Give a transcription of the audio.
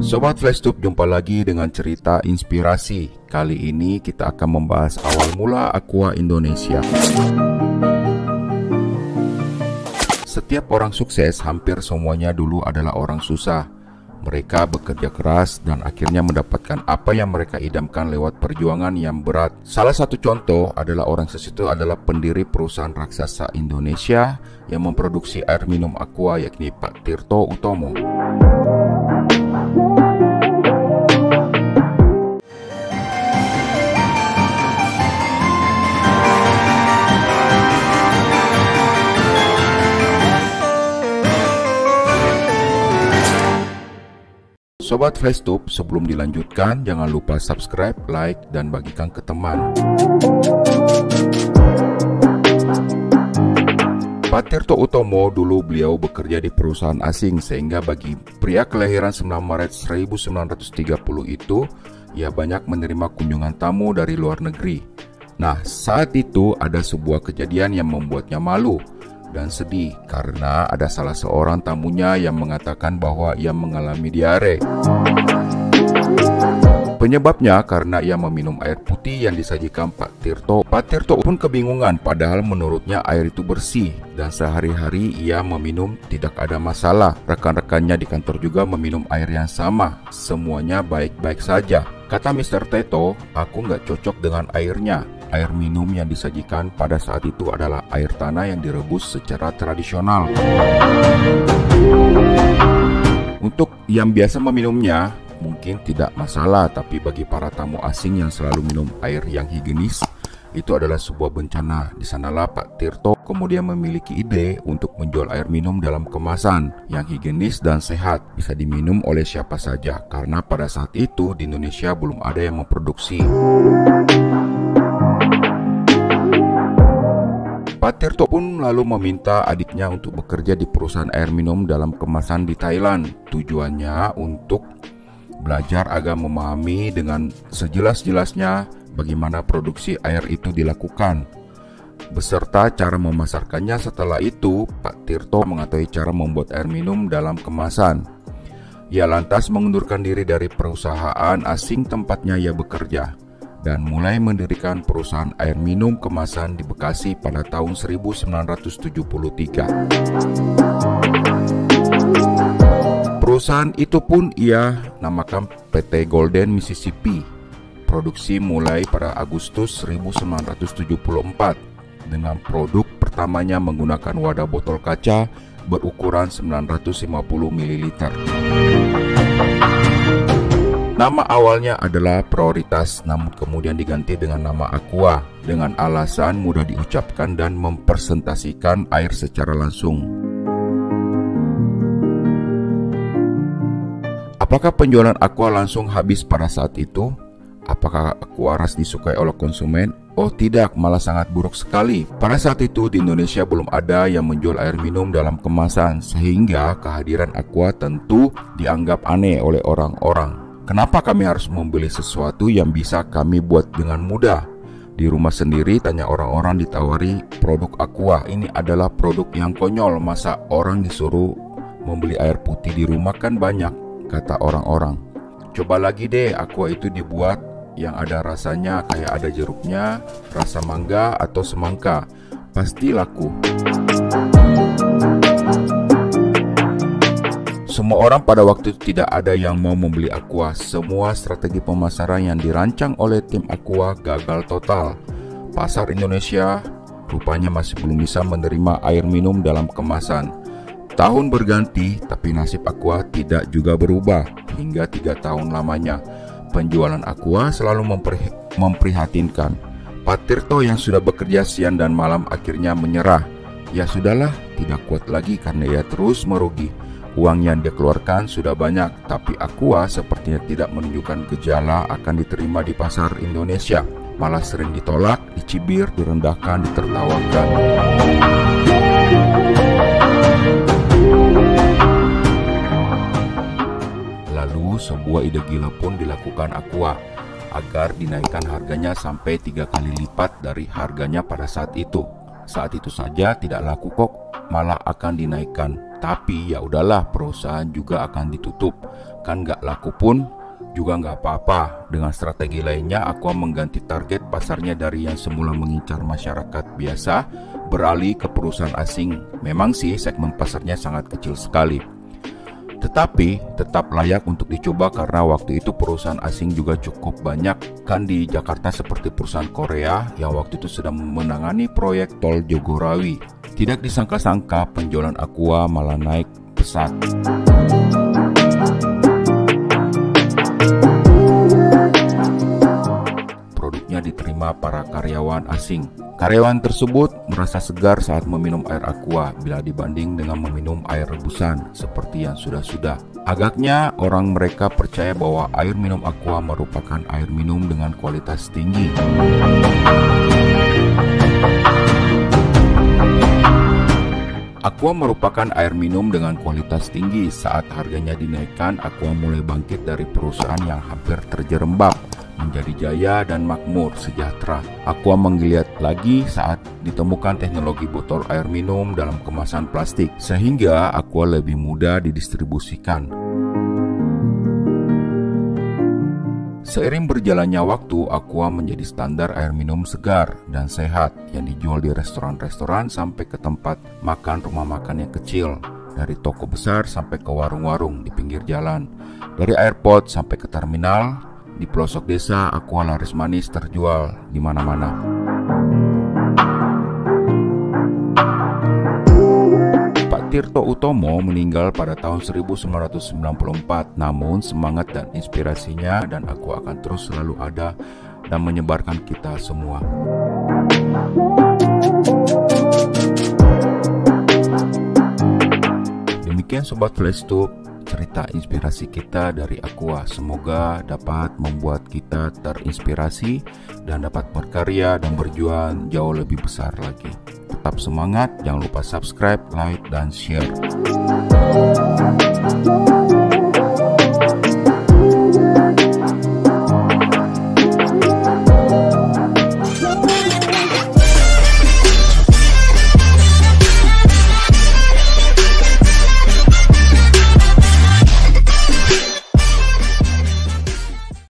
Sobat Flashtube, jumpa lagi dengan cerita inspirasi. Kali ini kita akan membahas awal mula Aqua Indonesia. Setiap orang sukses, hampir semuanya dulu adalah orang susah. Mereka bekerja keras dan akhirnya mendapatkan apa yang mereka idamkan lewat perjuangan yang berat. Salah satu contoh adalah orang sukses itu adalah pendiri perusahaan raksasa Indonesia yang memproduksi air minum Aqua, yakni Pak Tirto Utomo. Sobat Flashtube, sebelum dilanjutkan, jangan lupa subscribe, like, dan bagikan ke teman. Pak Tirto Utomo dulu beliau bekerja di perusahaan asing, sehingga bagi pria kelahiran 9 Maret 1930 itu, ia banyak menerima kunjungan tamu dari luar negeri. Nah, saat itu ada sebuah kejadian yang membuatnya malu dan sedih karena ada salah seorang tamunya yang mengatakan bahwa ia mengalami diare. Penyebabnya karena ia meminum air putih yang disajikan Pak Tirto. Pak Tirto pun kebingungan, padahal menurutnya air itu bersih dan sehari-hari ia meminum tidak ada masalah. Rekan-rekannya di kantor juga meminum air yang sama. Semuanya baik-baik saja. Kata Mr. Teto, aku nggak cocok dengan airnya. Air minum yang disajikan pada saat itu adalah air tanah yang direbus secara tradisional. Untuk yang biasa meminumnya mungkin tidak masalah, tapi bagi para tamu asing yang selalu minum air yang higienis, itu adalah sebuah bencana. Di sanalah Pak Tirto kemudian memiliki ide untuk menjual air minum dalam kemasan yang higienis dan sehat, bisa diminum oleh siapa saja, karena pada saat itu di Indonesia belum ada yang memproduksi. Pak Tirto pun lalu meminta adiknya untuk bekerja di perusahaan air minum dalam kemasan di Thailand. Tujuannya untuk belajar agar memahami dengan sejelas-jelasnya bagaimana produksi air itu dilakukan, beserta cara memasarkannya. Setelah itu, Pak Tirto mengetahui cara membuat air minum dalam kemasan. Ia lantas mengundurkan diri dari perusahaan asing tempatnya ia bekerja dan mulai mendirikan perusahaan air minum kemasan di Bekasi pada tahun 1973. Perusahaan itu pun ia namakan PT Golden Mississippi. Produksi mulai pada Agustus 1974 dengan produk pertamanya menggunakan wadah botol kaca berukuran 950 ml. Nama awalnya adalah Prioritas, namun kemudian diganti dengan nama Aqua dengan alasan mudah diucapkan dan mempresentasikan air secara langsung. Apakah penjualan Aqua langsung habis pada saat itu? Apakah Aqua ras disukai oleh konsumen? Oh tidak, malah sangat buruk sekali. Pada saat itu di Indonesia belum ada yang menjual air minum dalam kemasan, sehingga kehadiran Aqua tentu dianggap aneh oleh orang-orang. Kenapa kami harus membeli sesuatu yang bisa kami buat dengan mudah? Di rumah sendiri, tanya orang-orang ditawari produk Aqua. Ini adalah produk yang konyol, masa orang disuruh membeli air putih di rumah, kan banyak, kata orang-orang. Coba lagi deh Aqua itu dibuat yang ada rasanya kayak ada jeruknya, rasa mangga atau semangka, pasti laku. Semua orang pada waktu itu tidak ada yang mau membeli Aqua. Semua strategi pemasaran yang dirancang oleh tim Aqua gagal total. Pasar Indonesia rupanya masih belum bisa menerima air minum dalam kemasan. Tahun berganti, tapi nasib Aqua tidak juga berubah. Hingga 3 tahun lamanya, penjualan Aqua selalu memprihatinkan. Pak Tirto yang sudah bekerja siang dan malam akhirnya menyerah. Ya sudahlah, tidak kuat lagi karena ia terus merugi. Uang yang dia keluarkan sudah banyak, tapi Aqua sepertinya tidak menunjukkan gejala akan diterima di pasar Indonesia. Malah sering ditolak, dicibir, direndahkan, ditertawakan. Lalu sebuah ide gila pun dilakukan Aqua agar dinaikkan harganya sampai 3 kali lipat dari harganya pada saat itu. Saat itu saja tidak laku kok, malah akan dinaikkan. Tapi ya udahlah, perusahaan juga akan ditutup. Kan nggak laku pun juga nggak apa-apa. Dengan strategi lainnya, Aqua mengganti target pasarnya dari yang semula mengincar masyarakat biasa beralih ke perusahaan asing. Memang sih segmen pasarnya sangat kecil sekali, tetapi tetap layak untuk dicoba karena waktu itu perusahaan asing juga cukup banyak. Kan di Jakarta seperti perusahaan Korea yang waktu itu sedang menangani proyek tol Jagorawi. Tidak disangka-sangka penjualan Aqua malah naik pesat. Produknya diterima para karyawan asing. Karyawan tersebut merasa segar saat meminum air Aqua bila dibanding dengan meminum air rebusan seperti yang sudah-sudah. Agaknya orang mereka percaya bahwa air minum Aqua merupakan air minum dengan kualitas tinggi. Aqua merupakan air minum dengan kualitas tinggi. Saat harganya dinaikkan, Aqua mulai bangkit dari perusahaan yang hampir terjerembab menjadi jaya dan makmur sejahtera. Aqua menggeliat lagi saat ditemukan teknologi botol air minum dalam kemasan plastik, sehingga Aqua lebih mudah didistribusikan. Seiring berjalannya waktu, Aqua menjadi standar air minum segar dan sehat yang dijual di restoran-restoran sampai ke tempat makan rumah makan yang kecil, dari toko besar sampai ke warung-warung di pinggir jalan, dari airport sampai ke terminal. Di pelosok desa, Aqua laris manis terjual di mana-mana. Pak Tirto Utomo meninggal pada tahun 1994, namun semangat dan inspirasinya dan Aqua akan terus selalu ada dan menyebarkan kita semua. Demikian Sobat Flashtube, cerita inspirasi kita dari Aqua. Semoga dapat membuat kita terinspirasi dan dapat berkarya dan berjuang jauh lebih besar lagi. Tetap semangat, jangan lupa subscribe, like, dan share.